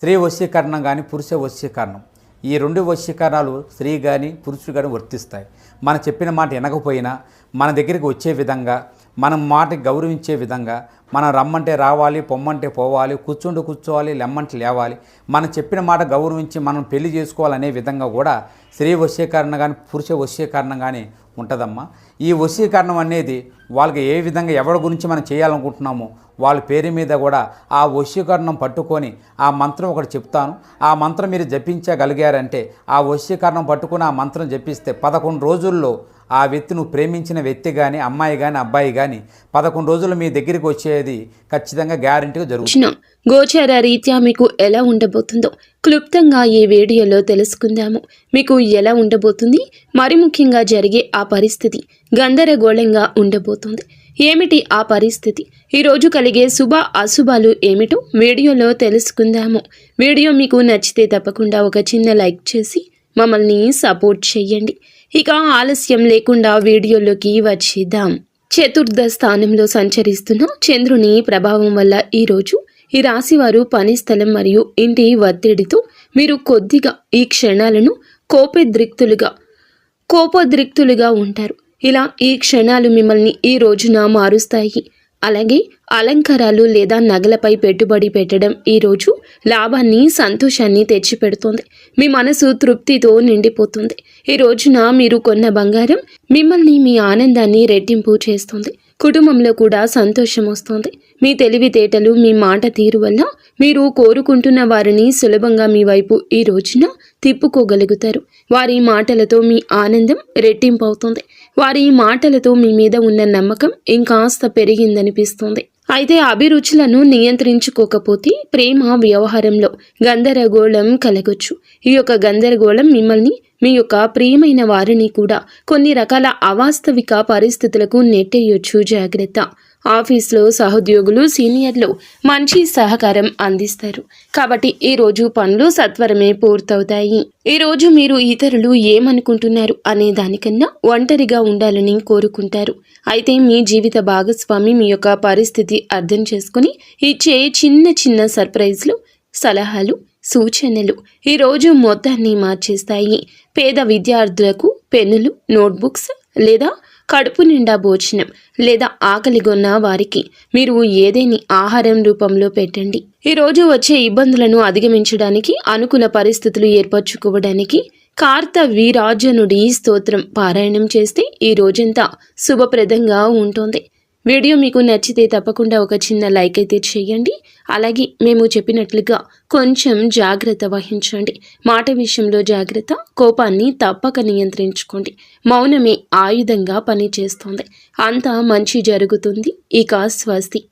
స్త్రీ వశీకరణం కానీ పురుష వశీకరణం, ఈ రెండు వశీకరణాలు స్త్రీ కానీ పురుషుడు కానీ వర్తిస్తాయి. మనం చెప్పిన మాట వినకపోయినా మన దగ్గరికి వచ్చే విధంగా, మనం మాటకి గౌరవించే విధంగా, మనం రమ్మంటే రావాలి, పొమ్మంటే పోవాలి, కూర్చుంటూ కూర్చోవాలి, లెమ్మంటే లేవాలి, మనం చెప్పిన మాట గౌరవించి మనం పెళ్లి చేసుకోవాలనే విధంగా కూడా స్త్రీ వశీకరణ కానీ పురుష వశీకరణం కానీ ఉంటుందమ్మా. ఈ వశీకరణం అనేది వాళ్ళకి ఏ విధంగా ఎవరి గురించి మనం చేయాలనుకుంటున్నామో వాళ్ళ పేరు మీద కూడా ఆ వశీకరణం పట్టుకొని ఆ మంత్రం ఒకటి చెప్తాను. ఆ మంత్రం మీరు జపించగలిగారంటే ఆ వశీకరణం పట్టుకొని ఆ మంత్రం జపిస్తే 11 రోజుల్లో ఆ వ్యక్తి, నువ్వు ప్రేమించిన వ్యక్తి కానీ అమ్మాయి కానీ అబ్బాయి కానీ 11 రోజులు మీ దగ్గరికి వచ్చేది ఖచ్చితంగా గ్యారెంటీగా జరుగుతుంది. గోచార రీత్యా మీకు ఎలా ఉండబోతుందో క్లుప్తంగా ఈ వీడియోలో తెలుసుకుందాము. మీకు ఎలా ఉండబోతుంది, మరి ముఖ్యంగా జరిగే ఆ పరిస్థితి గందరగోళంగా ఉండబోతుంది. ఏమిటి ఆ పరిస్థితి, ఈరోజు కలిగే శుభ అశుభాలు ఏమిటో వీడియోలో తెలుసుకుందాము. వీడియో మీకు నచ్చితే తప్పకుండా ఒక చిన్న లైక్ చేసి మమ్మల్ని సపోర్ట్ చేయండి. ఇక ఆలస్యం లేకుండా వీడియోలోకి వచ్చేద్దాం. చతుర్థ స్థానంలో సంచరిస్తున్న చంద్రుని ప్రభావం వల్ల ఈరోజు ఈ రాశివారు పని స్థలం మరియు ఇంటి ఒత్తిడితో మీరు కొద్దిగా ఈ క్షణాలను కోపోద్రిక్తులుగా ఉంటారు. ఇలా ఈ క్షణాలు మిమ్మల్ని ఈ రోజున మారుస్తాయి. అలాగే అలంకారాలు లేదా నగలపై పెట్టుబడి పెట్టడం ఈరోజు లాభాన్ని, సంతోషాన్ని తెచ్చిపెడుతుంది. మీ మనసు తృప్తితో నిండిపోతుంది. ఈ రోజున మీరు కొన్న బంగారం మిమ్మల్ని, మీ ఆనందాన్ని రెట్టింపు చేస్తుంది. కుటుంబంలో కూడా సంతోషం వస్తుంది. మీ తెలివితేటలు, మీ మాట తీరు వల్ల మీరు కోరుకుంటున్న వారిని సులభంగా మీ వైపు ఈ రోజున తిప్పుకోగలుగుతారు. వారి మాటలతో మీ ఆనందం రెట్టింపు అవుతుంది. వారి మాటలతో మీ మీద ఉన్న నమ్మకం ఇంకాస్త పెరిగిందనిపిస్తుంది. అయితే అభిరుచులను నియంత్రించుకోకపోతే ప్రేమ వ్యవహారంలో గందరగోళం కలగొచ్చు. ఈ యొక్క గందరగోళం మిమ్మల్ని, మీ యొక్క ప్రియమైన వారిని కూడా కొన్ని రకాల అవాస్తవిక పరిస్థితులకు నెట్టేయొచ్చు. జాగ్రత్త. ఆఫీస్లో సహోద్యోగులు, సీనియర్లు మంచి సహకారం అందిస్తారు. కాబట్టి ఈ రోజు పనులు సత్వరమే పూర్తవుతాయి. ఈ రోజు మీరు ఇతరులు ఏమనుకుంటున్నారు అనే దానికన్నా ఒంటరిగా ఉండాలని కోరుకుంటారు. అయితే మీ జీవిత భాగస్వామి మీ యొక్క పరిస్థితి అర్థం చేసుకుని ఇచ్చే చిన్న చిన్న సర్ప్రైజ్లు, సలహాలు, సూచనలు ఈ రోజు మొత్తాన్ని మార్చేస్తాయి. పేద విద్యార్థులకు పెన్నులు, నోట్బుక్స్ లేదా కడుపు నిండా భోజనం లేదా ఆకలిగొన్న వారికి మీరు ఏదేని ఆహారం రూపంలో పెట్టండి. ఈ రోజు వచ్చే ఇబ్బందులను అధిగమించడానికి, అనుకూల పరిస్థితులు ఏర్పరచుకోవడానికి కార్తవీరాజనుడి స్తోత్రం పారాయణం చేస్తే ఈ రోజంతా శుభప్రదంగా ఉంటుంది. వీడియో మీకు నచ్చితే తప్పకుండా ఒక చిన్న లైక్ అయితే చేయండి. అలాగే మేము చెప్పినట్లుగా కొంచెం జాగ్రత్త వహించండి. మాట విషయంలో జాగ్రత్త. కోపాన్ని తప్పక నియంత్రించుకోండి. మౌనమే ఆయుధంగా పనిచేస్తుంది. అంతా మంచి జరుగుతుంది. ఇక స్వస్తి.